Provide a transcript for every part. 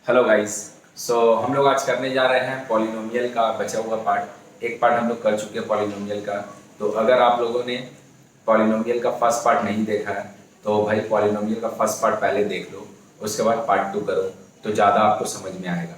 Hello guys. हम लोग आज करने जा रहे हैं पॉलिनोमियल का बचा हुआ पार्ट। एक पार्ट हम लोग कर चुके हैं पॉलिनोमियल का। तो अगर आप लोगों ने पॉलिनोमियल का फर्स्ट पार्ट नहीं देखा है तो भाई पॉलिनोमियल का फर्स्ट पार्ट पहले देख लो, उसके बाद पार्ट 2 करो तो ज़्यादा आपको समझ में आएगा।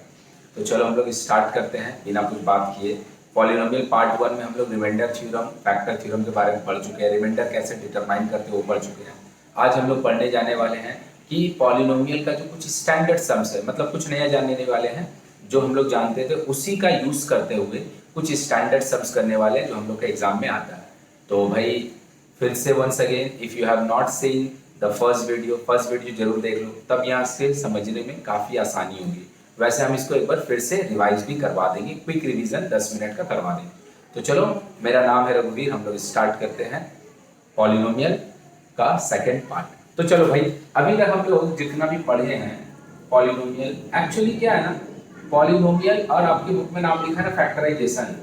तो चलो हम लोग स्टार्ट करते हैं बिना कुछ बात किए। पॉलिनोमियल पार्ट 1 में हम लोग रिमाइंडर थ्योरम, फैक्टर थ्योरम के बारे में पढ़ चुके हैं। रिमाइंडर कैसे डिटरमाइन करते हैं वो पढ़ चुके हैं। आज हम लोग पढ़ने जाने वाले हैं कि पॉलिनोमियल का जो कुछ स्टैंडर्ड सम्स है, मतलब कुछ नया जानने वाले हैं। जो हम लोग जानते थे उसी का यूज करते हुए कुछ स्टैंडर्ड सम्स करने वाले जो हम लोग के एग्जाम में आता है। तो भाई फिर से once again, if you have not seen the first video जरूर देख लो, तब यहाँ से समझने में काफ़ी आसानी होगी। वैसे हम इसको एक बार फिर से रिवाइज भी करवा देंगे, क्विक रिवीजन 10 मिनट का करवा देंगे। तो चलो, मेरा नाम है रघुवीर, हम लोग स्टार्ट करते हैं पॉलिनोमियल का सेकेंड पार्ट। तो चलो भाई, अभी तक हम लोग जितना भी पढ़े हैं पॉलिनोमियल, एक्चुअली क्या है ना, पॉलिनोमियल और आपकी बुक में नाम लिखा है ना फैक्टराइजेशन,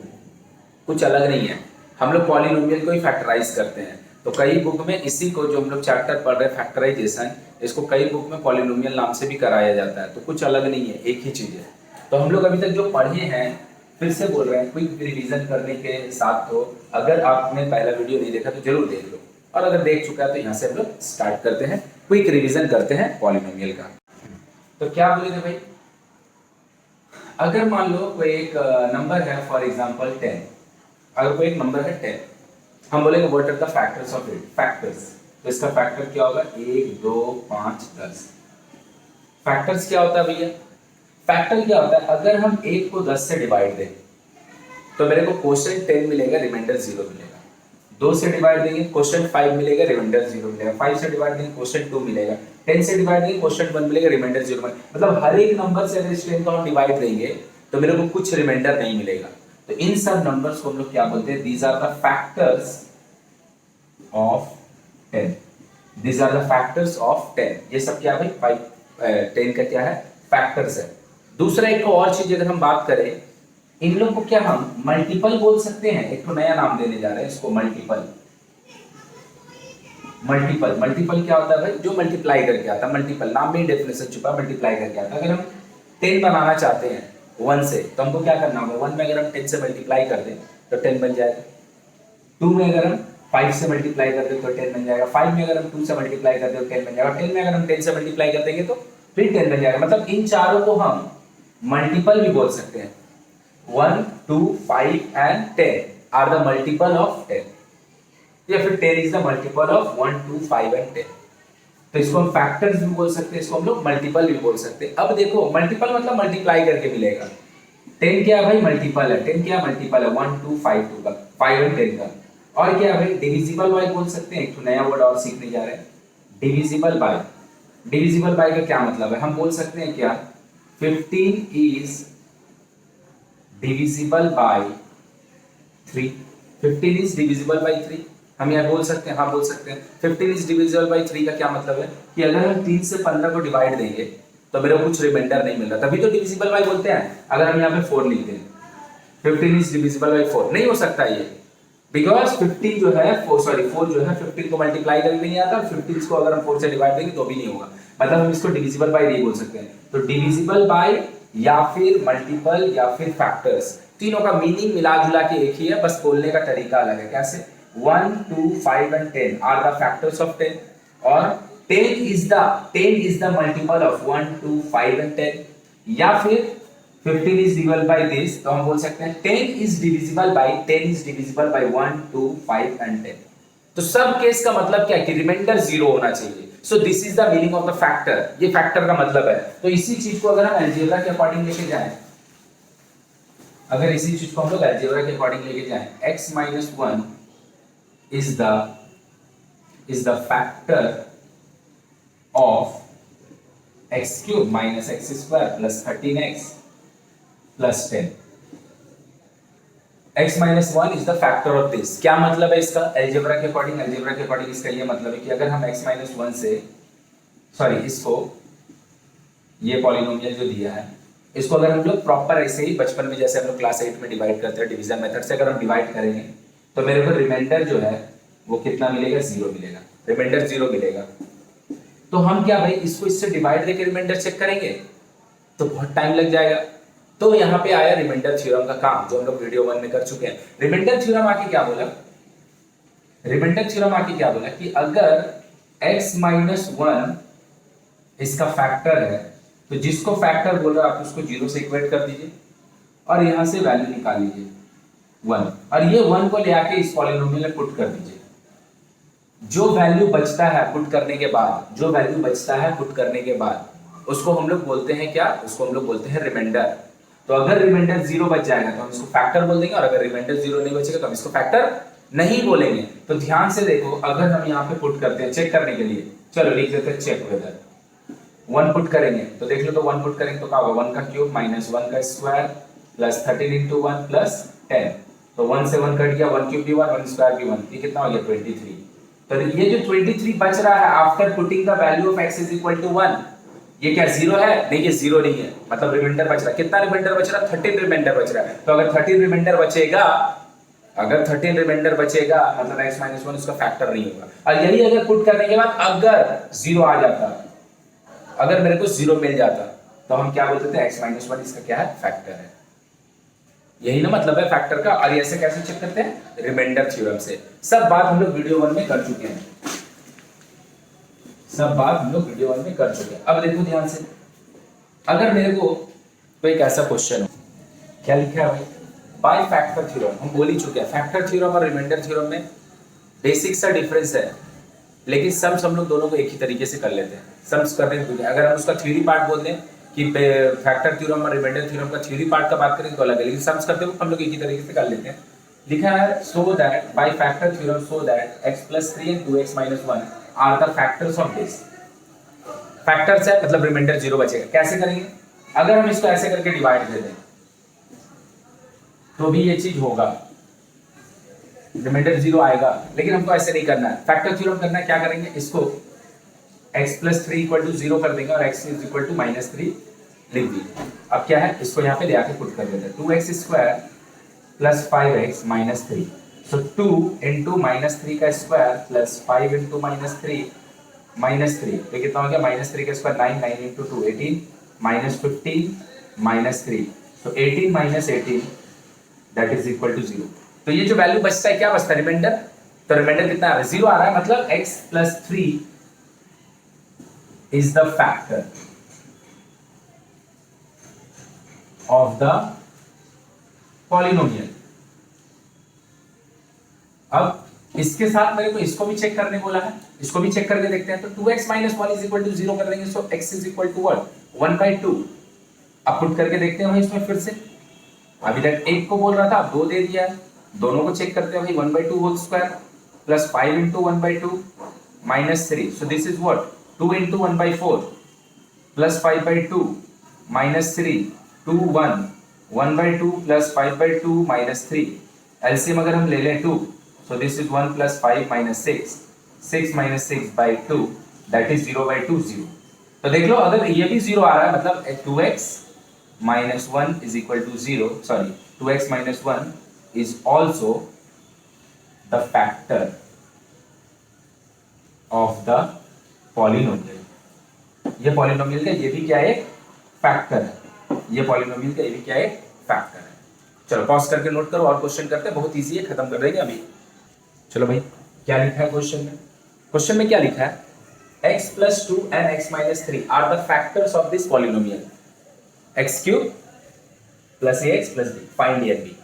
कुछ अलग नहीं है। हम लोग पॉलिनोमियल को ही फैक्टराइज करते हैं। तो कई बुक में इसी को जो हम लोग चैप्टर पढ़ रहे हैं फैक्टराइजेशन, इसको कई बुक में पॉलिनोमियल नाम से भी कराया जाता है। तो कुछ अलग नहीं है, एक ही चीज़ है। तो हम लोग अभी तक जो पढ़े हैं, फिर से बोल रहे हैं क्विक रिवीजन करने के साथ। तो अगर आपने पहला वीडियो नहीं देखा तो जरूर देख लो, और अगर देख चुका है तो यहाँ से हम लोग स्टार्ट करते हैं, क्विक रिवीजन करते हैं पॉलिनोमियल का। तो क्या बोले थे भाई, अगर मान लो कोई एक नंबर है, फॉर एग्जांपल 10। अगर कोई एक नंबर है 10, हम बोलेंगे what are the factors of it, factors. तो इसका फैक्टर क्या होगा, 1 2 5 10। फैक्टर्स क्या होता है भैया, फैक्टर क्या होता है, अगर हम 1 को 10 से डिवाइड दें तो मेरे को क्वोशिएंट 10 मिलेगा, रिमाइंडर 0 मिलेगा। 2 से डिवाइड देंगे क्वोशिएंट 5 मिलेगा, रिमाइंडर 0 मिलेगा। 5 से डिवाइड देंगे क्वोशिएंट 2 मिलेगा। 10 से डिवाइड देंगे क्वोशिएंट 1 मिलेगा, रिमाइंडर 0 मिलेगा। मतलब हर एक नंबर से अगर इस 10 को हम डिवाइड देंगे तो मेरे को कुछ रिमाइंडर नहीं मिलेगा। तो इन सब नंबर्स को हम लोग क्या बोलते हैं, these are the factors of 10। These are the factors of 10। ये सब क्या है भाई, 10 का क्या है, फैक्टर्स है। दूसरा एक और चीज अगर हम बात करें, इन लोग को क्या हम मल्टीपल बोल सकते हैं। एक तो नया नाम देने जा रहे हैं इसको, मल्टीपल। मल्टीपल मल्टीपल क्या होता है भाई, जो मल्टीप्लाई करके आता है। मल्टीपल नाम में ही डेफिनेशन छुपा, मल्टीप्लाई करके आता है। अगर हम 10 बनाना चाहते हैं 1 से, तो हमको क्या करना होगा, 1 में अगर हम 10 से मल्टीप्लाई कर दें तो 10 बन जाएगा। 2 में अगर हम 5 से मल्टीप्लाई कर दें तो 10 बन जाएगा। 5 में अगर हम 2 से मल्टीप्लाई कर दें तो 10 बन जाएगा। 10 में अगर हम 10 से मल्टीप्लाई कर देंगे तो फिर 10 बन जाएगा। मतलब इन चारों को हम मल्टीपल भी बोल सकते हैं। 1 2 5 and 10 are the multiple of 10, या फिर 10 is the multiple of 1 2 5 and 10। तो इसको हम फैक्टर्स भी बोल सकते हैं, इसको हम लोग मल्टीपल भी बोल सकते हैं। अब देखो, मल्टीपल मतलब मल्टीप्लाई करके मिलेगा। 10 क्या है भाई, मल्टीपल है। 10 क्या मल्टीपल है, 1 2 5 2 का, 5 और 10 का। और क्या है भाई, डिविजिबल बाय बोल सकते हैं। एक तो नया वर्ड और सीखने जा रहे हैं, डिविजिबल बाय। डिविजिबल बाय का क्या मतलब है, हम बोल सकते हैं क्या, 15 is divisible by 3। 15 is divisible by 3, हम यहाँ बोल सकते हैं, हाँ बोल सकते हैं। 15 is divisible by 3 का क्या मतलब है कि अगर हम 3 से 15 को डिवाइड देंगे तो मेरे को कुछ रिमाइंडर नहीं मिल रहा, तभी तो डिविजिबल बाय बोलते हैं। अगर हम यहाँ पे 4 लिखते हैं, 15 is divisible by 4, नहीं हो सकता ये, बिकॉज 15 जो है 4 जो है 15 को मल्टीप्लाई करके नहीं आता। 15 को अगर हम 4 से डिवाइड देंगे तो भी नहीं होगा। मतलब हम इसको डिविजिबल बाय नहीं बोल सकते हैं। तो डिविजिबल बाय या फिर मल्टीपल या फिर फैक्टर्स, तीनों का मीनिंग मिला जुला के एक ही है, बस बोलने का तरीका अलग है। कैसे, 1 2 5 and 10 are the factors of 10, और 10 is the multiple of 1 2 5 and 10। या फिर 15 इज डिविजिबल बाय दिस, तो हम बोल सकते हैं 10 इज डिविजिबल बाय 1 2 5 and 10। तो सब केस का मतलब क्या है कि रिमाइंडर 0 होना चाहिए। सो this is the meaning of the factor, ये फैक्टर का मतलब है। तो इसी चीज को अगर हम अलजेब्रा के अकॉर्डिंग लेके जाएं, अगर इसी चीज को हम लोग अलजेब्रा के अकॉर्डिंग लेके जाएं, x minus 1 is the factor of x cube minus x square plus 13x plus 10। x minus 1 is the factor of this। क्या मतलब है इसका, अलजेब्रा के अकॉर्डिंग इसका ये मतलब है कि अगर हम x minus 1 से, सॉरी इसको, ये पॉलिनोमियल जो दिया है, इसको अगर हम लोग प्रॉपर ऐसे ही बचपन में जैसे हम लोग क्लास 8 में डिवाइड करते हैं डिवीजन मेथड से, अगर हम डिवाइड करेंगे तो मेरे को रिमाइंडर जो है वो कितना मिलेगा, 0 मिलेगा। रिमाइंडर 0 मिलेगा। तो हम क्या भाई, इसको इससे डिवाइड देकर रिमाइंडर चेक करेंगे। तो बहुत टाइम लग जाएगा। तो यहाँ पे आया रिमाइंडर थ्योरम का काम, जो हम लोग वीडियो 1 में कर चुके हैं। रिमाइंडर थ्योरम आके क्या बोला, रिमाइंडर थ्योरम आके क्या बोला कि अगर x माइनस 1 इसका फैक्टर है, तो जिसको फैक्टर बोल रहा है आप उसको 0 से इक्वेट कर दीजिए और यहां से वैल्यू निकाल लीजिए 1, और ये 1 को ले आके इस पॉलिनोमियल में पुट कर दीजिए। जो वैल्यू बचता है पुट करने के बाद, जो वैल्यू बचता है पुट करने के बाद, उसको हम लोग बोलते हैं क्या, उसको हम लोग बोलते हैं रिमाइंडर। तो अगर रिमाइंडर 0 बच जाएगा तो हम इसको फैक्टर बोल देंगे, और अगर रिमाइंडर 0 नहीं बचेगा तो हम इसको फैक्टर नहीं बोलेंगे। तो ध्यान से देखो, अगर हम यहाँ पे पुट करते हैं चेक करने के लिए, चलो लिख देते हैं चेक वेदर 1 पुट करेंगे, तो देख लो, तो 1 पुट करेंगे तो क्या होगा, 1 का क्यूब माइनस 1 का स्क्वायर प्लस 13 इंटू 1 प्लस 10, तो 1 से 1 कट गया, 1 क्यूब भी 1, 1 स्क्वायर भी 1, ये कितना हो गया 23। तो ये जो 23 बच रहा है after putting the value of x is equal to 1, ये क्या 0 है? नहीं, ये 0 नहीं है, मतलब रिमाइंडर बच रहा है। कितना रिमाइंडर बच रहा है? 13 रिमाइंडर बच रहा है। तो अगर 13 रिमाइंडर बचेगा, अगर 13 रिमाइंडर बचेगा मतलब x माइनस 1 उसका फैक्टर नहीं होगा। और यही अगर पुट करने के बाद अगर 0 आ जाता, अगर मेरे को 0 मिल जाता, तो हम क्या बोलते थे, x माइनस 1 इसका क्या है, फैक्टर है। यही ना मतलब है फैक्टर का। और ऐसे कैसे चेक करते हैं, रिमाइंडर थ्योरम से। सब बात हम लोग वीडियो 1 में कर चुके हैं, सब बात हम लोग वीडियो 1 में कर चुके हैं। अब देखो ध्यान से, अगर मेरे को कोई एक ऐसा क्वेश्चन हो, क्या लिखा है भाई, बाय फैक्टर थ्योरम, हम बोल ही चुके हैं। फैक्टर थ्योरम और रिमाइंडर थ्योरम में बेसिक सा डिफरेंस है, लेकिन सम्स हम लोग दोनों को एक ही तरीके से कर लेते हैं। सम्स करने के, अगर हम उसका थ्योरी पार्ट बोल दें कि फैक्टर थ्योरम और रिमाइंडर थ्योरम का थ्योरी पार्ट का बात करें तो अलग है, लेकिन सम्स करते हुए हम लोग एक ही तरीके से कर लेते हैं। लिखा है so that by factor theorem so that x plus 3 and 2x minus 1 are the factors of this. Factors है मतलब रिमाइंडर 0 बचेगा। कैसे करेंगे, अगर हम इसको ऐसे करके डिवाइड दे दें तो भी ये चीज होगा, रिमाइंडर 0 आएगा, लेकिन हमको ऐसे नहीं करना है। फैक्टर थ्योरम करना है, क्या करेंगे, इसको x प्लस 3 इक्वल टू 0 कर देंगे और x is equal to minus 3 लिख दीजिए। अब क्या है, इसको यहाँ पे ले आके पुट कर देते हैं, 2x square plus 5x minus 3, so 2 into minus 3 का square plus 5 into minus 3 minus 3, तो कितना हो गया, माइनस 3 का square 9, 9 into 2 18, minus 15 minus 3, so 18 minus 18 that is equal to 0। तो ये जो वैल्यू बचता है, क्या बचता है, रिमाइंडर। तो रिमाइंडर कितना आ रहा है, 0 आ रहा है, मतलब x plus 3 is the factor of the polynomial। अब इसके साथ मेरे को इसको भी चेक करने बोला है, इसको भी चेक करके देखते हैं। तो 2x minus 1 is equal to 0 कर देंगे, so x is equal to what, 1/2। अब पुट करके देखते हैं भाई इसमें फिर से, अभी तक 1 को बोल रहा था, अब 2 दे दिया है, दोनों को चेक करते हैं भाई। 1/2 whole square plus 5 into 1/2 minus 3, so this is what 2 into 1/4 plus 5/2 minus 3 2 1 1/2 plus 5/2 minus 3, LCM अगर हम ले लें 2, so this is 1 plus 5 minus 6 6 minus 6/2 that is 0/2 0। तो देख लो, अगर ये भी 0 आ रहा है मतलब 2x minus 1 is equal to 0, sorry 2x minus 1 is also the factor of the polynomial. ये पॉलिनोमियल का ये भी क्या है, फैक्टर है। ये पॉलिनोमियल का ये भी क्या है, फैक्टर है। चलो पॉज करके नोट करो और क्वेश्चन करते हैं, बहुत इजी है, खत्म कर देंगे अभी। चलो भाई, क्या लिखा है क्वेश्चन में, क्वेश्चन में क्या लिखा है, x plus 2 and x minus 3 are the factors of this polynomial, x cube plus ax plus b, find a b।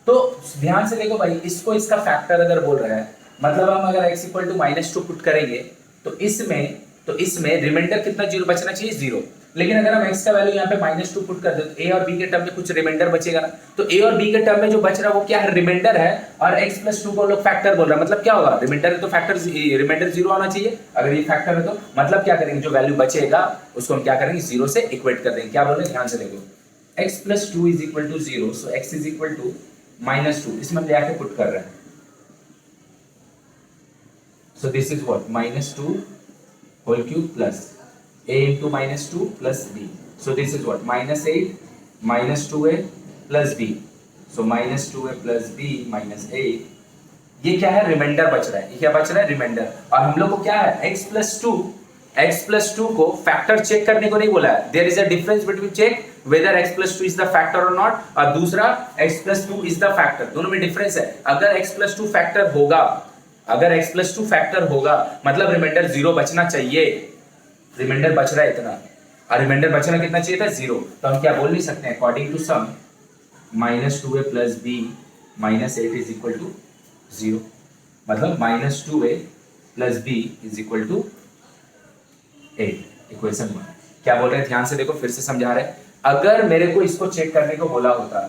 तो ध्यान से देखो भाई, इसको इसका फैक्टर अगर बोल रहा है, मतलब हम अगर x equal to minus 2 put करेंगे तो इसमें रिमाइंडर कितना 0 बचना चाहिए, 0। लेकिन अगर हम x का वैल्यू यहाँ पे -2 पुट कर दे तो a और b के टर्म में कुछ रिमाइंडर बचेगा ना। तो a और b के टर्म में जो बच रहा है वो क्या है, रिमाइंडर है, और x प्लस 2 को लोग फैक्टर बोल रहा है। मतलब क्या होगा, रिमाइंडर है तो फैक्टर रिमाइंडर 0 आना चाहिए। अगर ये फैक्टर है तो मतलब क्या करेंगे, जो वैल्यू बचेगा उसको हम क्या करेंगे, 0 से इक्वेट कर देंगे। क्या बोल रहे हैं, ध्यान से देखो, x plus 2 is equal to 0, so x is equal to -2, इसमें हम ले आके पुट कर रहे हैं। So this is what, -2 whole cube plus a into -2 plus b. So this is what, -8 -2a plus b. So -2a plus b minus 8। ये क्या है, रिमाइंडर बच रहा है। ये क्या बच रहा है, रिमाइंडर। और हम लोग को क्या है, x plus 2 x plus two को फैक्टर चेक करने को नहीं बोला है, there is a difference between check whether x plus two is the factor और नॉट, और दूसरा x plus two is the factor, दोनों में डिफरेंस है। अगर x प्लस टू फैक्टर होगा, अगर x प्लस टू फैक्टर होगा मतलब रिमाइंडर जीरो बचना चाहिए, रिमाइंडर बच रहा है इतना, और रिमाइंडर बचना कितना चाहिए था, जीरो। तो हम क्या बोल नहीं सकते हैं, according to sum minus two a plus b minus eight is equal to zero, मतलब minus two a plus b is equal to eight, equation one. क्या बोल रहे हैं, ध्यान से देखो, फिर से समझा रहे हैं। अगर मेरे को इसको चेक करने को बोला होता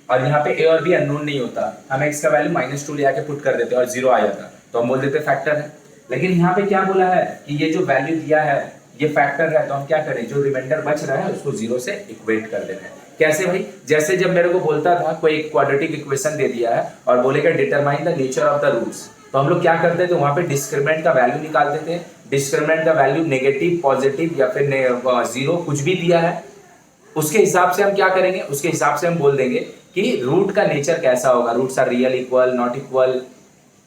और यहाँ पे ए और बी अननोन नहीं होता, हम एक्स का वैल्यू माइनस टू ले आके पुट कर देते और जीरो आ जाता, तो हम बोल देते फैक्टर है। लेकिन यहाँ पे क्या बोला है कि ये जो वैल्यू दिया है ये फैक्टर है, तो हम क्या करें, जो रिमाइंडर बच रहा है उसको जीरो से इक्वेट कर देना है। कैसे भाई, जैसे जब मेरे को बोलता था कोई क्वाड्रेटिक इक्वेशन दे दिया है और बोलेगा determine the nature of the roots, तो हम लोग क्या करते थे, वहां पे डिस्क्रिमिनेंट का वैल्यू निकालते थे। डिस्क्रिमिनेंट का वैल्यू नेगेटिव, पॉजिटिव या फिर जीरो कुछ भी दिया है, उसके हिसाब से हम क्या करेंगे, उसके हिसाब से हम बोल देंगे कि रूट का नेचर कैसा होगा, roots are real, equal, not equal,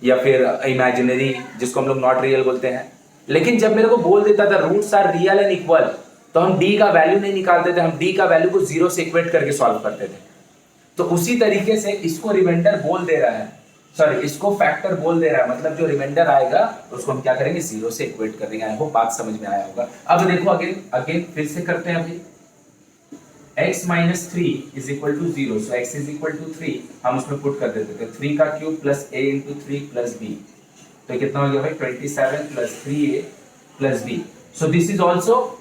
या फिर इमेजिनरी जिसको हम लोग नॉट रियल बोलते हैं। लेकिन जब मेरे को बोल देता था roots are real and equal, तो हम डी का वैल्यू नहीं निकालते थे, हम डी का वैल्यू को जीरो से इक्वेट करके सॉल्व करते थे। तो उसी तरीके से इसको रिमाइंडर बोल दे रहा है, सॉरी इसको फैक्टर बोल दे रहा है, मतलब जो रिमाइंडर आएगा उसको हम क्या करेंगे, जीरो से इक्वेट कर देंगे। आई होप बात समझ में आया होगा। अब देखो अगेन फिर से करते हैं अभी, x minus three is equal to zero, so x is equal to three, हम उसमें पुट कर देते थे, थ्री का cube plus a into three plus b, तो कितना हो गया भाई 27 plus 3a plus b। So this is also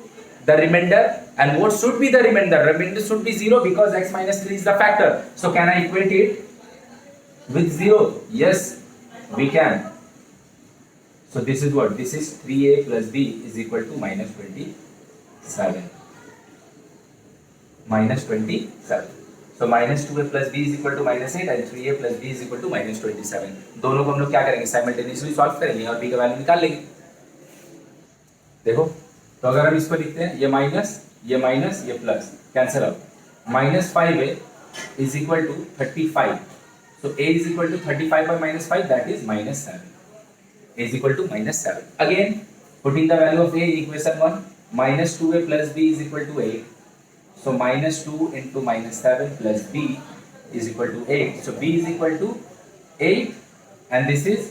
the remainder, and what should be the remainder? Remainder should be zero because x minus 3 is the factor. So can I equate it with zero? Yes, we can. So this is what? This is 3a plus b is equal to minus 27. Minus 27. So minus 2a plus b is equal to minus 8 and 3a plus b is equal to minus 27. दोनों को हम लोग क्या करेंगे, simultaneously solve करेंगे और b का value निकाल लेंगे। देखो, तो अगर हम इसको लिखते हैं, ये माइनस ये plus cancel out, minus 5a is equal to 35, so a is equal to 35 by minus 5, that is minus 7, a is equal to minus 7. Again putting the value of a in equation 1, minus 2a plus b is equal to 8, so minus 2 into minus 7 plus b is equal to 8, so b is equal to 8 and this is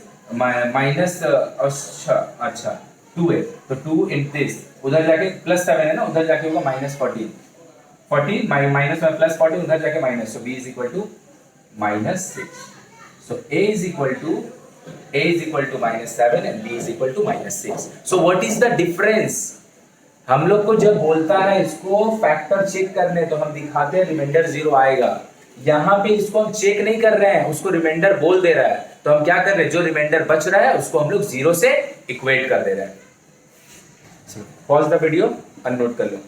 minus अच्छा 2a, तो 2 in this, उधर जाके plus 7 है ना, उधर जाके होगा minus 14, 14 minus में प्लस 14, उधर जाके minus, so b is equal to minus 6, so a is equal to minus 7 and b is equal to minus 6। So what is the difference, हम लोग को जब बोलता है इसको फैक्टर चेक करने, तो हम दिखाते हैं रिमाइंडर जीरो आएगा, यहाँ पे इसको हम चेक नहीं कर रहे हैं, उसको रिमाइंडर बोल दे रहा है, तो हम क्या कर रहे हैं, जो रिमाइंडर बच रहा है उसको हम लोग जीरो से इक्वेट कर दे रहे हैं। पॉज द वीडियो और नोट कर लो।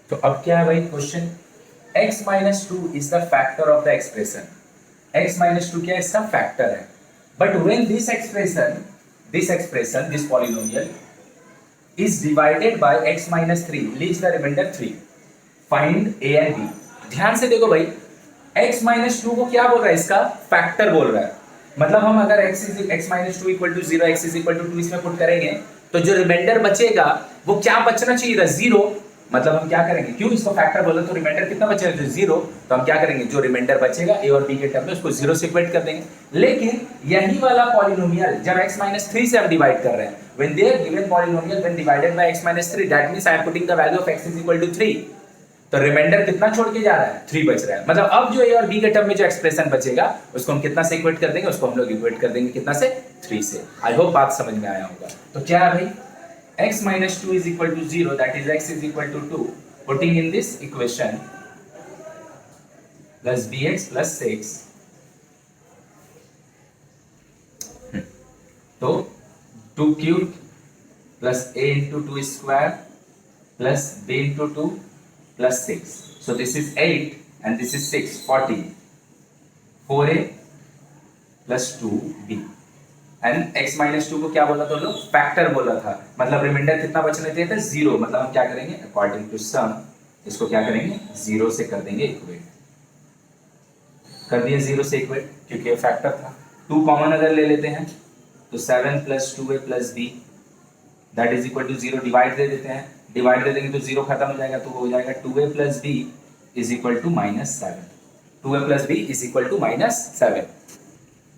तो अब क्या है भाई question, x minus two is the factor of the expression, x minus two क्या इसका फैक्टर है, but when this expression this polynomial is divided by x minus 3 leaves the remainder 3, find a and b। ध्यान से देखो भाई, x minus 2 को क्या बोल रहा है, इसका फैक्टर बोल रहा है, मतलब हम अगर x minus 2 equal to 0, x is equal to 2 इसमें पुट करेंगे, तो जो रिमाइंडर बचेगा वो क्या बचना चाहिए था, जीरो, मतलब हम क्या करेंगे, क्यों इसको फैक्टर बोला, तो रिमाइंडर कितना बचेगा, जो जीरो, तो हम क्या करेंगे, जो रिमाइंडर बचेगा a और b के टर्म में उसको जीरो से इक्वेट कर देंगे। लेकिन यही वाला पॉलिनोमियल जब x minus 3 से हम डिवाइड कर रहे हैं, when they are given polynomial when divided by x minus 3, that means I am putting the value of x is equal to 3, तो रिमाइंडर कितना छोड़ के जा रहा है, 3 बच रहा है, मतलब अब जो a और b के टर्म में जो एक्सप्रेशन बचेगा उसको हम कितना से इक्वेट कर देंगे, उसको हम लोग इक्वेट कर देंगे कितना से, 3 से। आई होप बात समझ में आया होगा। तो क्या है भाई, x minus 2 is equal to 0, that is x is equal to 2, putting in this equation plus bx plus 6, तो 2 cube plus a into 2 square plus b into 2 plus 6, so this is 8 and this is 6, 40, 4a plus 2b and x minus 2 को क्या बोला था लोग, factor बोला था, मतलब reminder कितना बचना चाहिए था, जीरो, मतलब हम क्या करेंगे, अकॉर्डिंग टू सम इसको क्या करेंगे, जीरो से कर देंगे इक्वेट, कर दिए जीरो से इक्वेट, क्योंकि ये फैक्टर था। 2 कॉमन अगर ले लेते हैं तो 7 plus 2a plus b that is equal to 0, divide दे देते हैं, डिवाइड दे देंगे तो 0 खत्म हो जाएगा, तो हो जाएगा 2a plus b is equal to -7, 2a plus b is equal to -7।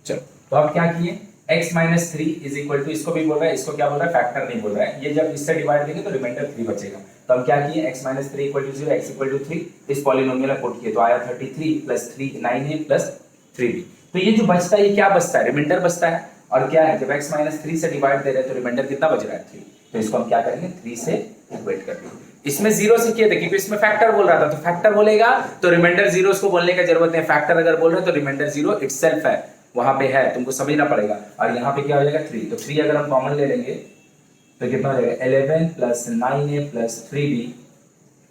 चलो तो अब क्या किए, x minus 3 is equal to, इसको भी बोल रहा है, इसको क्या बोल रहा है, फैक्टर नहीं बोल रहा है, ये जब इससे डिवाइड देंगे तो रिमाइंडर 3 बचेगा। तो हम क्या किए, x minus 3 equal to 0, x equal to 3 इस पॉलिनोमियल में पुट किए, तो आया 33 प्लस 3 9a प्लस 3b। तो ये जो बचता है ये क्या बचता है, रिमाइंडर बचता है। और क्या है, जब x माइनस 3 से डिवाइड दे रहे हैं तो रिमाइंडर कितना बच रहा है, 3। तो इसको हम क्या करेंगे, 3 से इक्वेट कर देंगे। इसमें 0 से किए थे क्योंकि इसमें फैक्टर बोल रहा था, तो फैक्टर बोलेगा तो रिमाइंडर 0 उसको बोलने की जरूरत नहीं, फैक्टर अगर बोल रहे हैं तो रिमाइंडर 0 इटसेल्फ है, वहां पे है, तुमको समझना पड़ेगा। और यहाँ पे क्या हो जाएगा 3, तो 3 अगर हम कॉमन ले लेंगे तो कितना हो जाएगा 11 plus 9a plus 3b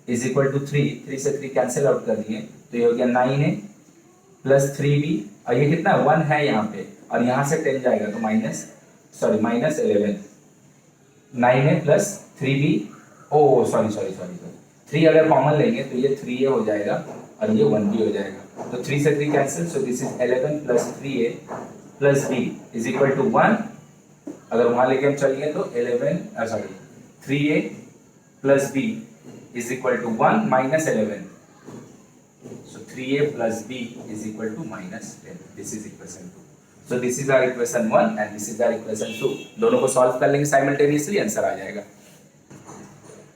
is equal to 3 से 3 कैंसिल आउट कर दिए, तो ये हो गया 9a प्लस 3b, और ये कितना 1 है यहाँ पे, और यहाँ से 10 जाएगा तो माइनस 11 9a प्लस 3b, ओ सॉरी 3 अगर कॉमन लेंगे तो ये 3a हो जाएगा और ये 1b हो जाएगा, तो 3 से 3 cancel, so this is 11 plus 3a plus b is equal to 1। अगर वहां लेके हम चलिए तो 3a plus b is equal to 1 minus 11, so 3a plus b is equal to -10, this is equation 2, so this is our equation 1 and this is our equation 2। दोनों को solve कर लेंगे साइमल्टेनियसली, आंसर आ जाएगा।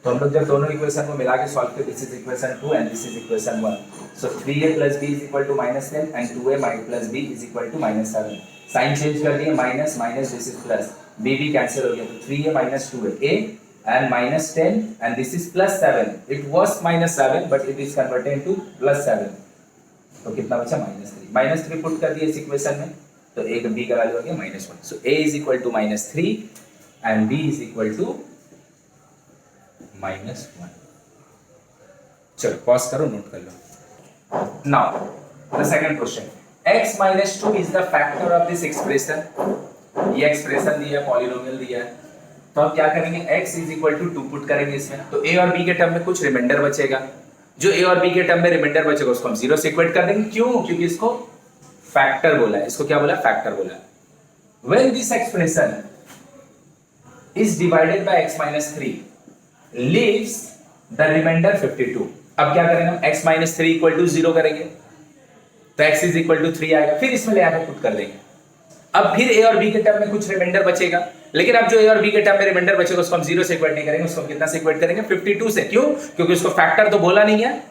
तो हम लोग जब दोनों इक्वेशन को मिला के सॉल्व करें, this is equation 2 and this is equation 1, so 3a plus b is equal to -10 and 2a plus b is equal to -7। Sign change कर दिए, minus minus this is plus, b भी cancel हो गया, तो 3a minus 2a and -10 and this is +7, it was -7 but it is converted to +7, तो कितना बचा -3 put कर दिए इस इक्वेशन में, तो a का b का वैल्यू हो गया -1, सो a is equal to -3 and b is equal to -1। चलो पॉज करो, नोट कर लो। Now the second question, x minus 2 is the factor of this expression, ये एक्सप्रेशन दिया है, पॉलिनोमियल दिया है, तो हम क्या करेंगे, x is equal to 2 put करेंगे इसमें, तो a और b के टर्म में कुछ रिमाइंडर बचेगा, जो a और b के टर्म में रिमाइंडर बचेगा उसको हम 0 से इक्वेट कर देंगे, क्यों, क्योंकि इसको फैक्टर बोला है, इसको क्या बोला है, फैक्टर बोला है। When this expression is divided by x minus 3 leaves the remainder 52, अब क्या करेंगे हम, x minus 3 equal to 0 करेंगे, तो x is equal to 3 आएगा, फिर इसमें ले आकर पुट कर देंगे। अब फिर a और b के टर्म में कुछ रिमाइंडर बचेगा, लेकिन अब जो a और b के टर्म में रिमाइंडर बचेगा उसको हम 0 से इक्वेट नहीं करेंगे, उसको हम कितना से इक्वेट करेंगे, 52 से, क्यों, क्योंकि उसको फैक्टर तो बोला नहीं है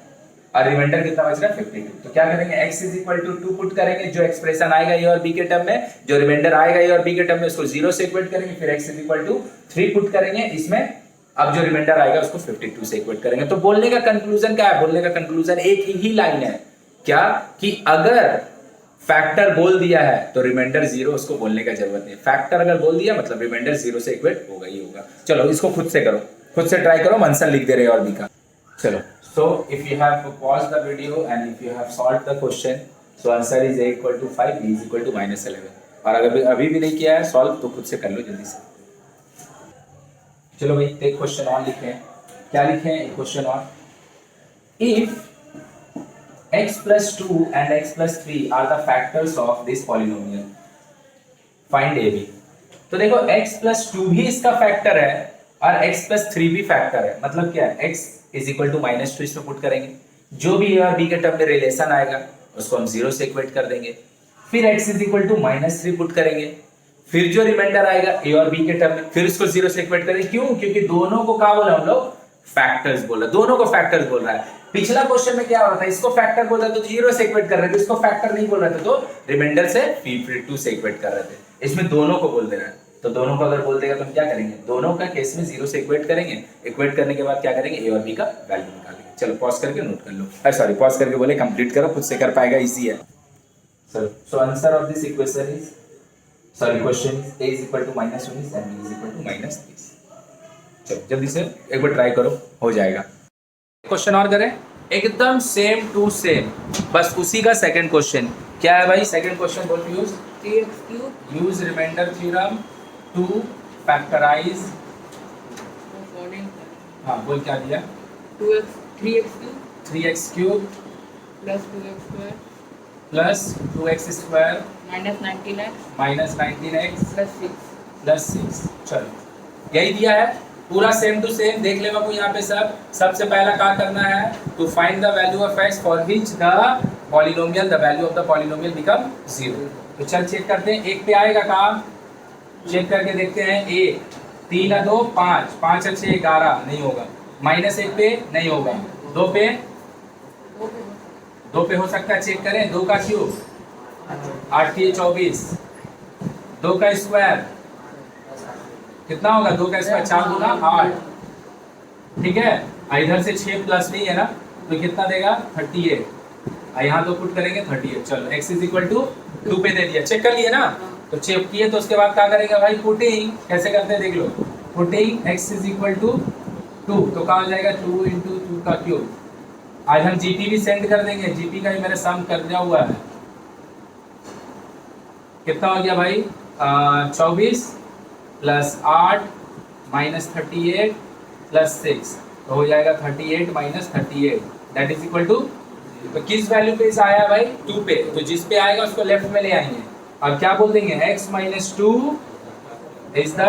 और रिमाइंडर कितना बच रहा है 52, तो क्या करेंगे, x is equal to 2 put करेंगे, जो एक्सप्रेशन आएगा a और b के टर्म में, जो रिमाइंडर आएगा a और b के टर्म में उसको 0 से इक्वेट करेंगे, फिर x is equal to 3 put करेंगे इसमें, अब जो रिमाइंडर आएगा उसको 52 से इक्वेट करेंगे। तो बोलने का कंक्लूजन क्या है, बोलने का कंक्लूजन एक ही लाइन है, क्या, कि अगर फैक्टर बोल दिया है तो रिमाइंडर 0 उसको बोलने का जरूरत नहीं, फैक्टर अगर बोल दिया मतलब रिमाइंडर 0 से इक्वेट होगा ही होगा। चलो इसको खुद से करो, खुद से ट्राई करो, आंसर लिख दे रहे और भी का। चलो, so if you have paused the video and if you have solved the question, so answer is a equal to 5, b is equal to -11, और अगर अभी भी नहीं किया है सॉल्व तो खुद से कर लो जल्दी से। चलो भाई एक क्वेश्चन और लिखे हैं, क्या लिखे हैं, एक क्वेश्चन और, if x plus 2 and x plus 3 are the factors of this polynomial, find ab। तो देखो x plus 2 भी इसका फैक्टर है और x plus 3 भी फैक्टर है, मतलब क्या है, x is equal to -2 इसमें पुट करेंगे, जो भी a और b के टर्म में रिलेशन आएगा उसको हम 0 से इक्वेट कर देंगे, फिर x is equal to -3 put करेंगे, फिर जो रिमाइंडर आएगा a और b के टर्म में, फिर उसको 0 से इक्वेट करेंगे, क्यों, क्योंकि दोनों को क्या बोला हम लोग, फैक्टर्स बोला, दोनों को फैक्टर्स बोल रहा है। पिछला क्वेश्चन में क्या हो रहा था, इसको फैक्टर बोल रहा था तो 0 से इक्वेट कर रहे थे, इसको फैक्टर नहीं बोल रहे थे तो रिमाइंडर से 52 से इक्वेट कर रहे थे, इसमें दोनों को बोल दे रहा है, तो दोनों को अगर बोल देगा तो हम क्या करेंगे, दोनों का केस में 0 से इक्वेट करेंगे, इक्वेट करने के बाद क्या करेंगे, a और b का वैल्यू निकालेंगे। चलो पॉज करके नोट कर लो, सॉरी पॉज करके बोले कंप्लीट करो, खुद से कर पाएगा, इजी है। So answer of this equation is, sorry question is a is equal to -19 and b is equal to -30। चलो जल्दी से एक बार ट्राई करो, हो जाएगा। क्वेश्चन और करें, एकदम सेम टू सेम, बस उसी का सेकंड क्वेश्चन क्या है भाई, सेकंड क्वेश्चन बोल, use remainder theorem to factorise, हाँ बोल क्या दिया, 3x cube plus 2x square -19x plus 6। चलो यही दिया है पूरा सेम टू सेम। देख ले बाबू यहाँ पे सबसे पहला क्या करना है, to find the value of x for which the polynomial the value of the polynomial become 0। तो चल चेक करते हैं, एक पे आएगा काम, चेक करके देखते हैं। एक 3 और 2 5, 5 और 6 11, नहीं होगा। -1 पे नहीं होगा, 2 पे हो सकता है, चेक करें। 2 का क्यूब 8 3 24, 2 का स्क्वायर कितना होगा, 2 का स्क्वायर 4 दूना 8, ठीक है। इधर से 6 प्लस नहीं है ना, तो कितना देगा 38, यहाँ तो पुट करेंगे 38। चलो x इज इक्वल टू 2 पे दे दिया, चेक कर लिए ना। तो चेक किए तो उसके बाद क्या करेंगे भाई, पुटिंग कैसे करते हैं देख लो। Putting x is equal to 2, तो कहाँ हो जाएगा 2 इंटू 2 का क्यूब। आज हम जीपी भी सेंड कर देंगे, जीपी का भी मेरे सम कर दिया हुआ है। कितना हो गया भाई 24 प्लस 8 माइनस 38 प्लस 6, तो हो जाएगा 38 minus 38 that is equal to, तो किस वैल्यू पे इस आया भाई 2 पे, तो जिस पे आएगा उसको लेफ्ट में ले आएंगे। और क्या बोल देंगे, x minus 2 is the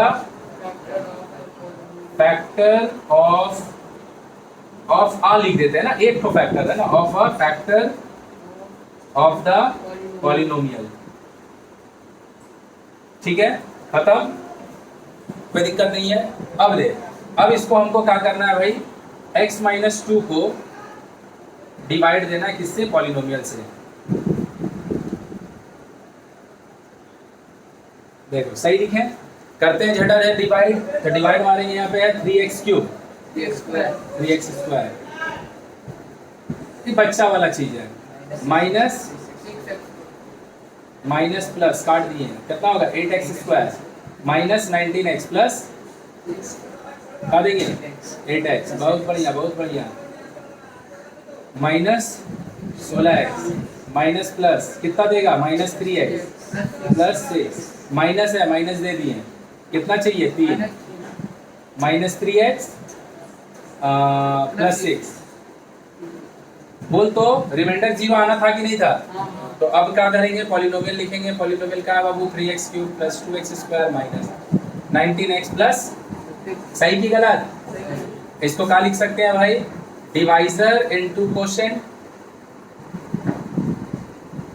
factor of आ लिख देते हैं ना, एक तो फैक्टर है ना, of a factor of the polynomial. ठीक है, खत्म, कोई दिक्कत नहीं है। अब इसको हमको क्या करना है भाई, x माइनस 2 को डिवाइड देना है किससे, पॉलिनोमियल से। देखो सही लिखे, करते हैं झटा है डिवाइड, तो डिवाइड मारेंगे यहाँ पे है 3x क्यूब 3x स्क्वायर, ये बच्चा वाला चीज है। माइनस प्लस काट दिए, कितना होगा 8x square minus 19x plus का देंगे 8x, बहुत बढ़िया बहुत बढ़िया, माइनस 16x माइनस प्लस कितना देगा माइनस 3x प्लस 6, माइनस है माइनस दे दिए, कितना चाहिए 3, माइनस 3x प्लस 6, बोल तो रिमाइंडर 0 आना था कि नहीं था। तो अब क्या करेंगे, पॉलिनोमियल लिखेंगे। पॉलिनोमियल का है बाबू 3x cube plus 2x square minus 19x plus, सही की गलत, इसको क्या लिख सकते हैं भाई, डिवाइजर इनटू कोशेंट।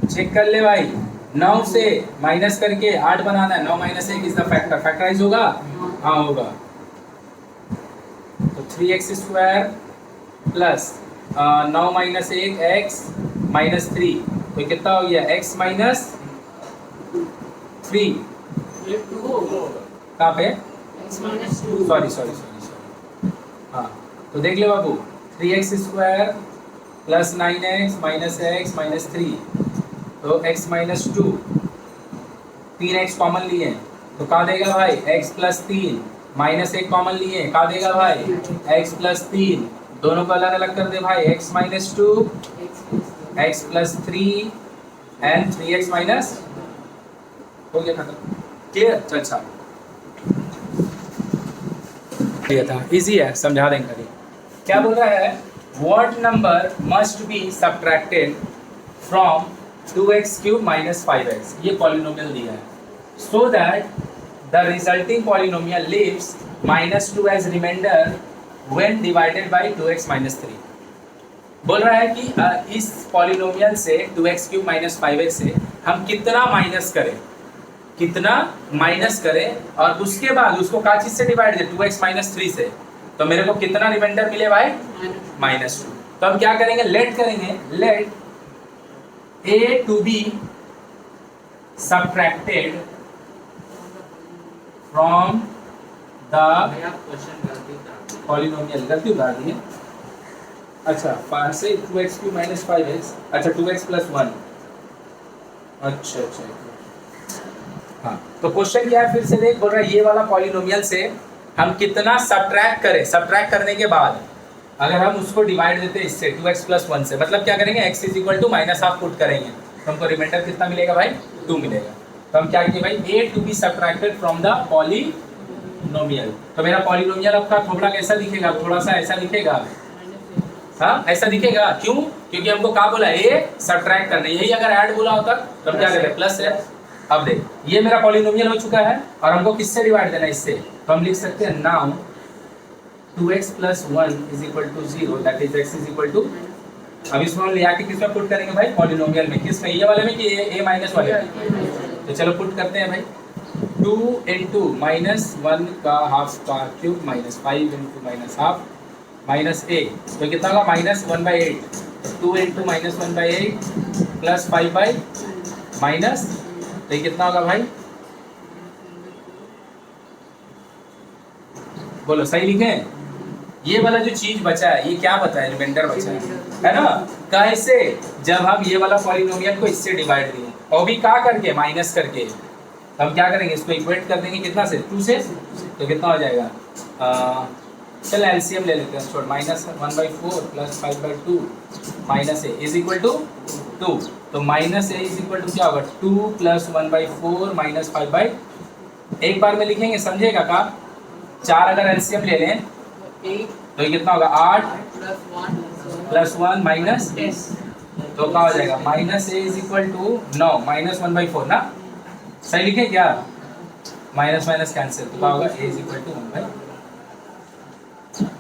चेक कर ले भाई, 9 से माइनस करके 8 बनाना है, 9 minus 1 is the factor, factorise होगा, हाँ होगा। तो 3x square plus 9 minus 1 x minus 3, तो कितना हो गया x माइनस 3, कहाँ पे सॉरी, हाँ तो देख ले बाबू 3x square plus 9x minus x minus 3, तो x माइनस 2, 3x कॉमन लिए तो क्या देगा भाई x प्लस 3, माइनस 1 कॉमन लिए क्या देगा भाई x प्लस 3, दोनों को अलग अलग कर दे भाई, x minus 2 x plus 3 and 3x minus, हो गया खत्म, क्लियर। चल अच्छा था, इजी है, समझा देंगे कभी। क्या बोल रहा है, what number must be subtracted from 2x cube minus 5x, ये पॉलिनोमियल दिया है, so that the resulting polynomial leaves -2 as remainder when divided by 2x minus 3। बोल रहा है कि इस पॉलिनोमियल से 2x क्यूब माइनस 5x से हम कितना माइनस करें और उसके बाद उसको क्या चीज से डिवाइड दे, 2x माइनस 3 से, तो मेरे को कितना रिमाइंडर मिले भाई -2। तो हम क्या करेंगे, late a to be subtracted from the polynomial, गलती उतार दी है, अच्छा 5 से 2x क्यूब माइनस 5x, अच्छा 2x प्लस 1, अच्छा हाँ। तो क्वेश्चन क्या है फिर से देख, बोल रहा है ये वाला पॉलिनोमियल से हम कितना सब्ट्रैक्ट करें, सब्ट्रैक्ट करने के बाद अगर हम उसको डिवाइड देते हैं इससे 2x प्लस 1 से, मतलब क्या करेंगे x is equal to minus half put करेंगे, तो हमको रिमाइंडर कितना मिलेगा भाई 2 मिलेगा। तो हम क्या करेंगे भाई, a to be subtracted from the polynomial. तो मेरा पॉलिनोमियल आपका थोड़ा कैसा दिखेगा, थोड़ा सा ऐसा दिखेगा, हाँ ऐसा दिखेगा, क्यों, क्योंकि हमको क्या बोला a सब्ट्रैक्ट करना, यही अगर ऐड बोला होता तो हम क्या करते प्लस है, अब देख, ये मेरा पॉलिनोमियल हो चुका है और हमको किससे डिवाइड देना है, इससे। तो हम लिख सकते हैं now 2x + 1 = 0 that is x = अब इसमें हम ले आके किसमें पुट करेंगे भाई, पॉलिनोमियल में। किसमें, ये वाले में कि a माइनस वाले में। तो चलो पुट करते हैं भाई। 2 × -1 का half power cube -5 × -half -a, तो कितना होगा -1/8। 2 × -1/8 + 5/, तो ये कितना होगा भाई, बोलो सही लिखें। ये वाला जो चीज बचा है, ये क्या बचा है, रिमाइंडर बचा है ना। कैसे, जब हम ये वाला पॉलिनोमियल को इससे डिवाइड दिए और भी क्या करके, माइनस करके, तो हम क्या करेंगे, इसको इक्वेट कर देंगे कितना से, 2 से। तो कितना हो जाएगा, चल एलसीएम ले लेते हैं, छोड़, -1/4 + 5/2 -a = 2। तो -a = क्या होगा, 2 + 1/4 - 5/, एक बार में लिखेंगे, समझेगा का। 4 अगर एलसीएम ले लें तो ये कितना होगा, 8 + 1 माइनस, तो क्या हो जाएगा, -a = 9 -1/4 ना, सही लिखे क्या, माइनस माइनस कैंसिल, तो क्या होगा, a = 1/,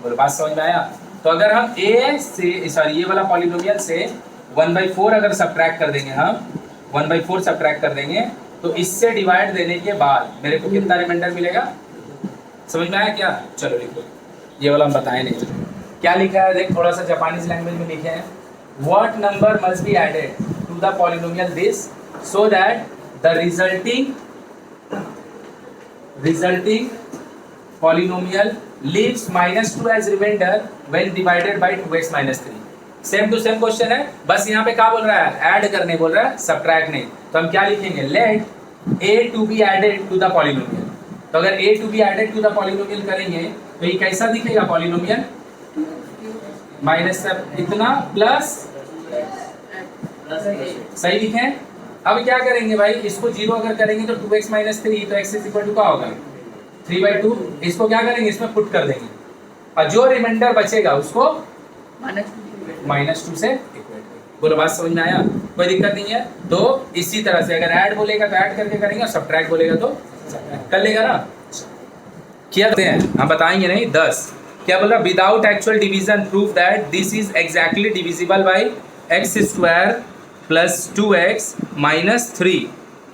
बोलो बात समझ में आया। तो अगर हम a से, सॉरी, ये वाला पॉलिनोमियल से 1/4 अगर सब्ट्रैक्ट कर देंगे, हम 1/4 सब्ट्रैक्ट कर देंगे, तो इससे डिवाइड देने के बाद मेरे को कितना रिमाइंडर मिलेगा, समझ में आया क्या। चलो लिखो, ये वाला हम बताए नहीं, क्या लिखा है देख, थोड़ा सा जापानीज लैंग्वेज में लिखे हैं। What number must be added to the polynomial this so that the resulting polynomial leaves -2 as remainder when divided by 2x - 3। Same to same question है, बस यहाँ पे क्या बोल रहा है, ऐड करने बोल रहा है, सब्ट्रैक्ट नहीं। तो हम क्या लिखेंगे, late a to be added to the polynomial। तो अगर a to be added to the polynomial करेंगे तो ये कैसा दिखेगा पॉलिनोमियल, माइनस इतना प्लस, सही लिखे। अब क्या करेंगे भाई, इसको 0 अगर करेंगे तो 2x - 3, तो x = क्या होगा, 3/2। इसको क्या करेंगे, इसमें पुट कर देंगे और जो रिमाइंडर बचेगा उसको -2 से इक्वेट। बोलो बात समझ में आया, कोई दिक्कत नहीं है। तो इसी तरह से अगर ऐड बोलेगा तो ऐड करके करेंगे और सब्ट्रैक्ट बोलेगा तो कर लेगा ना। क्या करते हैं हम, बताएंगे नहीं। 10 क्या बोल रहा, without actual division prove that this is exactly divisible by x² + 2x - 3।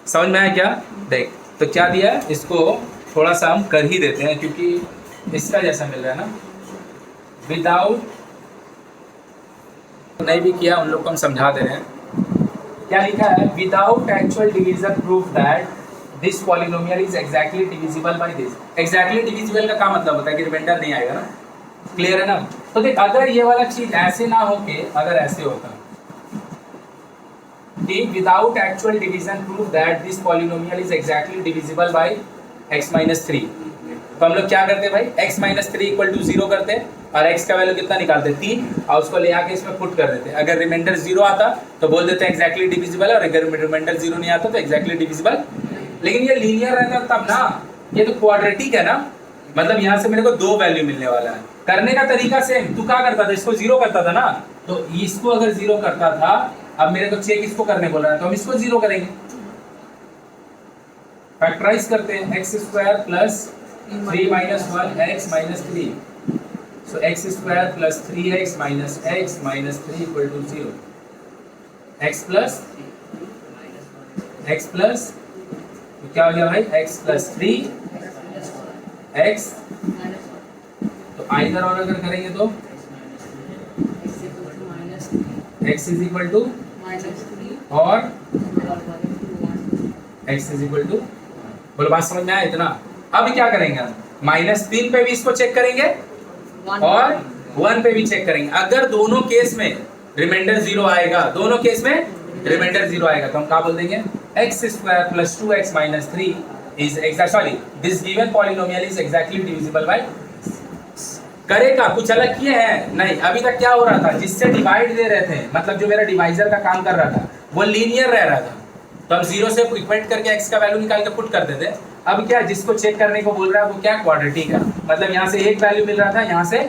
समझ में आया क्या, देख तो क्या दिया, इसको थोड़ा सा हम कर ही देते हैं क्योंकि इसका जैसा मिल रहा है ना। विदाउट, नहीं भी किया उन लोग को हम समझा दे रहे हैं। क्या लिखा है, without actual division proof that this polynomial is exactly divisible by this. Exactly divisible का क्या मतलब होता है कि रिमाइंडर नहीं आएगा ना, क्लियर है ना। तो देख, अगर ये वाला चीज ऐसे ना होके अगर ऐसे होता कि without actual division proof that this polynomial is exactly divisible by x - 3, तो हम लोग क्या करते हैं भाई, x - 3 = 0 करते हैं और x का वैल्यू कितना निकालते हैं, 3, और उसको ले आके इसमें पुट कर देते हैं। अगर रिमाइंडर 0 आता तो बोल देते हैं एग्जैक्टली डिविजिबल, और अगर रिमाइंडर 0 नहीं आता तो एग्जैक्टली डिविजिबल। लेकिन ये लीनियर रहना तब ना, ये तो क्वाड्रेटिक है ना, मतलब यहाँ से मेरे को 2 वैल्यू मिलने वाला है। करने का तरीका सेम, तू क्या करता था, इसको 0 करता था ना, तो इसको अगर 0 करता था, अब मेरे को चेक इसको करने बोल रहा है तो हम इसको 0 करेंगे। फैक्टराइज करते हैं, x² + 3 - 1x - 3, so x² + 3x - x - 3 = 0। x plus तो क्या हो गया भाई, x + 3x, तो आइदर और अगर करेंगे तो x = और x = बोलो बात समझ में आया इतना। अब क्या करेंगे हम, -3 पे भी इसको चेक करेंगे और 1 पे भी चेक करेंगे। अगर दोनों केस में रिमाइंडर 0 आएगा, दोनों केस में रिमाइंडर 0 आएगा, तो हम क्या बोल देंगे, x² + 2x - 3 is sorry this given polynomial is exactly divisible by. करेगा कुछ अलग किए हैं नहीं, अभी तक क्या हो रहा था, जिससे डिवाइड दे रहे थे, मतलब जो मेरा डिवाइजर का काम कर रहा था वो लीनियर रह रहा था, तो हम 0 से इक्वेट करके x का वैल्यू निकाल के पुट कर देते। अब क्या, जिसको चेक करने को बोल रहा है वो क्या, क्वाड्रेटिक है, मतलब यहाँ से एक वैल्यू मिल रहा था, यहाँ से,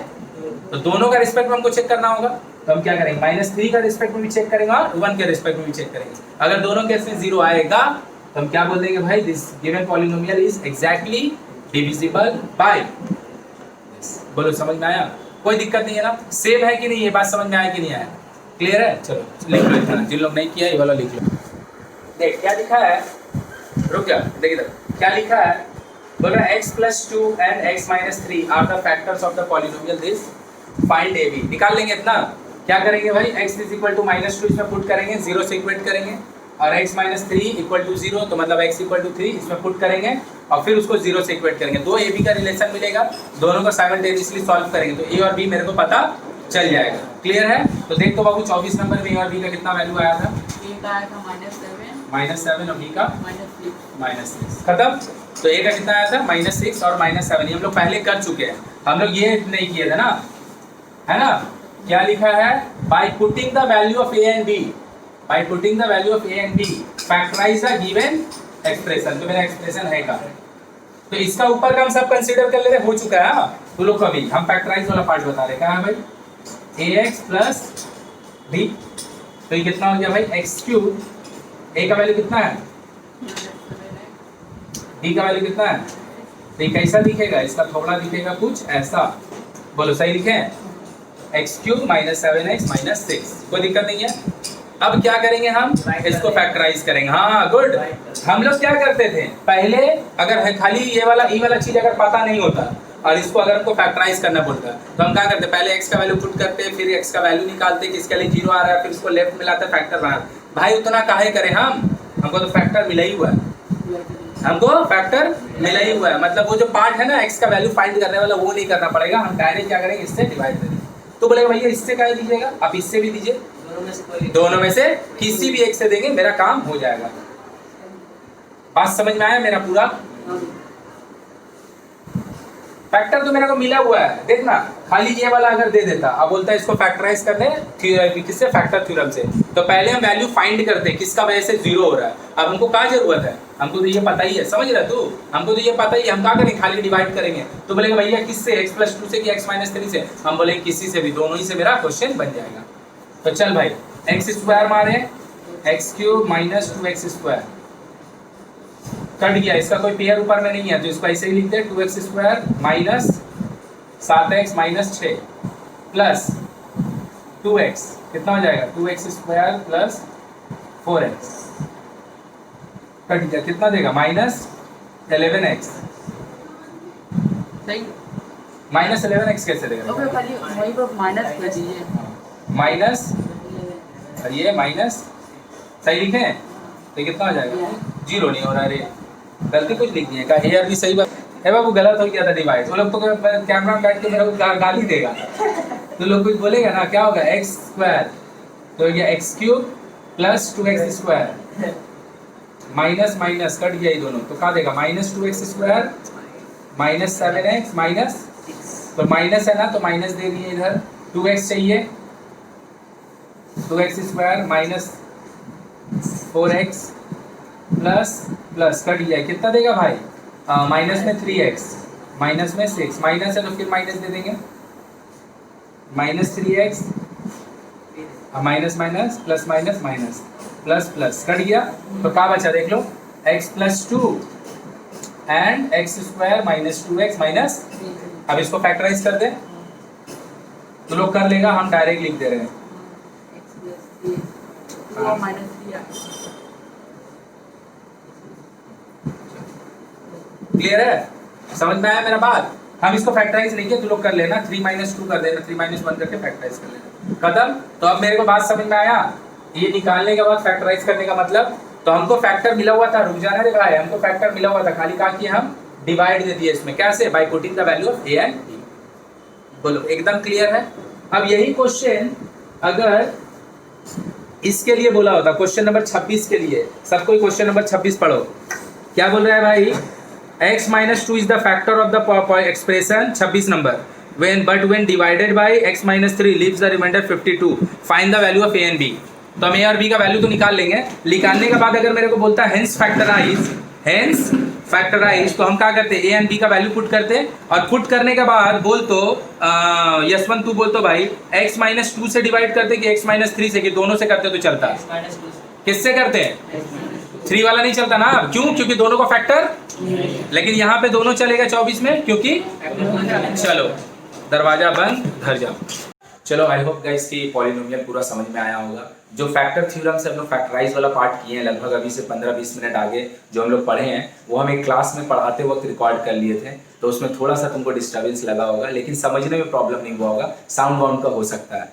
तो दोनों का रिस्पेक्ट में हमको चेक करना होगा। तो हम क्या करेंगे, -3 का रिस्पेक्ट में भी चेक करेंगे और 1 के रिस्पेक्ट में भी चेक करेंगे। अगर दोनों केस में 0 आएगा तो हम क्या बोल देंगे भाई, this given polynomial is exactly divisible by. बोलो समझ में आया? कोई दिक्कत नहीं है ना? सेम है कि नहीं? ये बात समझ में आया कि नहीं आया? क्लियर है? चलो लिख लो इतना, जिन लोग नहीं किया ये वाला लिख लो। देख क्या लिखा है, रुक जा, देख इधर क्या लिखा है। बोल रहा है x + 2 and x - 3 are the factors of the polynomial this, find a b। निकाल लेंगे इतना। क्या करेंगे भाई, x = -2 इसमें पुट करेंगे, 0 से इक्वेट करेंगे, और x - 3 = 0, तो मतलब x = 3 इसमें पुट करेंगे और फिर उसको 0 से इक्वेट करेंगे। दो a b का रिलेशन मिलेगा, दोनों को साइमल्टेनियसली सॉल्व करेंगे तो a और b मेरे को पता चल जाएगा। क्लियर है? तो देख तो बाबू 24 नंबर में a और b का कितना वैल्यू आया था? a का आया था -7 और b का -6। खत्म। तो a का कितना आया था? -6 और -7। ये हम लोग पहले कर चुके हैं, हम लोग ये नहीं किए थे ना, है ना? क्या लिखा है? By putting the value of a and b, by putting the value of a and b factorise the given expression. तो मेरा एक्सप्रेशन है का, तो इसका ऊपर का हम सब कंसीडर कर लेते, हो चुका है। तो लोग कभी हम फैक्टराइज वाला पार्ट बता रहे, क्या है भाई? ax + b, तो ये कितना हो गया भाई? x3। a का वैल्यू कितना है? b का वैल्यू कितना है? तो ये कैसा दिखेगा? इसका थोड़ा दिखेगा कुछ ऐसा। बोलो सही लिखे? x3 - 7x - 6। कोई दिक्कत नहीं है। अब क्या करेंगे हम? इसको फैक्टराइज करेंगे। हाँ गुड। हम लोग क्या करते थे पहले, अगर है खाली ये वाला ई वाला चीज अगर पता नहीं होता और इसको अगर हमको फैक्टराइज करना पड़ता, तो हम क्या करते? पहले x का वैल्यू पुट करते, फिर x का वैल्यू निकालते कि इसके लिए 0 आ रहा है, फिर उसको लेफ्ट मिलाते, फैक्टर बना। भाई उतना काहे करें हमको तो फैक्टर मिला ही हुआ है, हमको फैक्टर मिला ही हुआ है। मतलब वो जो पार्ट है ना x का वैल्यू फाइंड करने वाला, वो नहीं करना पड़ेगा, हम डायरेक्ट क्या करेंगे? इससे डिवाइड करेंगे। तो बोलेगा भैया इससे क्या दीजिएगा? आप इससे भी दीजिए, दोनों में से किसी भी एक से देंगे, मेरा काम हो जाएगा। बात समझ में आया मेरा पूरा? फैक्टर तो मेरे को मिला हुआ है, देखना खाली ये वाला अगर दे देता, अब बोलता है इसको फैक्टराइज करने किससे? फैक्टर थ्योरम से। तो पहले हम वैल्यू फाइंड करते हैं किसका वजह से 0 हो रहा है। अब हमको क्या जरूरत है? हमको तो ये पता ही है, समझ रहा तू? हमको तो ये पता ही है, हम क्या करेंगे? खाली डिवाइड करेंगे। तो बोलेगा भैया किससे? x + 2 से कि x - 3 से? हम बोलेंगे किसी से भी, दोनों ही से मेरा क्वेश्चन बन जाएगा। तो चल भाई x² मारे, x³ - 2x², कट गया, इसका कोई पेयर ऊपर में नहीं है तो इसको ऐसे ही लिखते हैं 2x² - 7x - 6 प्लस 2x, कितना हो जाएगा? 2x² + 4x, कट गया, कितना देगा? -11x। सही। -11x कैसे देगा? तो फिर खाली वहीं पर माइनस कर दीजिए, माइनस और ये माइनस, सही लिखे? तो कितना हो जाएगा? 0 नहीं हो रहा है, गलती कुछ लिख दिए का ए और बी सही बात है बाबू, गलत हो गया था डिवाइड। वो लोग तो कैमरा में बैठ के मेरे को गाली देगा, तो लोग कुछ बोलेगा ना, क्या होगा? x² तो ये x³ + 2x² minus minus cut गया ये दोनों, तो क्या देगा? -2x² - 7x माइनस, तो माइनस है ना तो माइनस दे दिए इधर, 2x चाहिए, 2x² - 4x प्लस कट गया, कितना देगा भाई? माइनस में 3x, माइनस में 6, माइनस है तो फिर माइनस दे देंगे, -3x minus minus plus minus minus plus plus, cut गया। तो क्या बचा देख लो? x + 2 and x² - 2x minus. अब इसको फैक्टराइज कर दे तो लोग कर लेगा, हम डायरेक्ट लिख दे रहे हैं। क्लियर है? समझ में आया मेरा बात? हम इसको फैक्टराइज नहीं किए, तो लोग कर लेना, 3 - 2 कर देना, 3 - 1 करके फैक्टराइज कर लेना, खत्म। तो अब मेरे को बात समझ में आया? ये निकालने के बाद फैक्टराइज करने का मतलब, तो हमको फैक्टर मिला हुआ था, रुक जाना रे भाई, हमको फैक्टर मिला हुआ था, खाली कहा कि हम डिवाइड दे दिए इसमें, कैसे? Bye putting the value of a and b। बोलो एकदम क्लियर है? अब यही क्वेश्चन अगर इसके लिए बोला होता, क्वेश्चन नंबर 26 के लिए, सब कोई क्वेश्चन नंबर 26 पढ़ो। क्या बोल रहा है भाई? x - 2 is the factor of the expression 26 number when divided by x - 3 leaves the remainder 52, find the value of a and b। तो हम a और b का वैल्यू तो निकाल लेंगे, निकालने के बाद अगर मेरे को बोलता है hence factorize, तो हम क्या करते हैं? a and b का वैल्यू पुट करते हैं, और पुट करने के बाद बोल तो यशवंत तू बोल तो भाई x - 2 से डिवाइड करते कि x - 3 से, कि दोनों से करते तो चलता? किससे करते हैं? 3 वाला नहीं चलता ना अब, क्यों? क्योंकि दोनों का फैक्टर, लेकिन यहाँ पे दोनों चलेगा 24 में, क्योंकि चलो दरवाजा बंद, घर जाओ। चलो आई होप गाइस कि पॉलिनोमियल पूरा समझ में आया होगा। जो फैक्टर थ्योरम से हम लोग फैक्टराइज वाला पार्ट किए हैं लगभग अभी से 15-20 मिनट आगे जो हम लोग पढ़े हैं, वो हम एक क्लास में पढ़ाते वक्त रिकॉर्ड कर लिए थे, तो उसमें थोड़ा सा तुमको डिस्टर्बेंस लगा होगा, लेकिन समझने में प्रॉब्लम नहीं हुआ होगा। साउंड वाउंड का हो सकता है,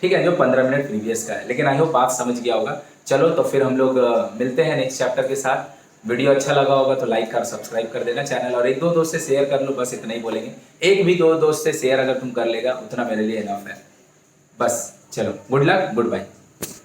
ठीक है, जो 15 मिनट प्रीवियस का है, लेकिन आई होप बात समझ गया होगा। चलो तो फिर हम लोग मिलते हैं नेक्स्ट चैप्टर के साथ। वीडियो अच्छा लगा होगा तो लाइक कर सब्सक्राइब कर देना चैनल, और 1-2 दोस्त से शेयर कर लो, बस इतना ही बोलेंगे। एक भी 2 दोस्त से शेयर अगर तुम कर लेगा उतना मेरे लिए इनफ है बस। चलो गुड लक, गुड बाय।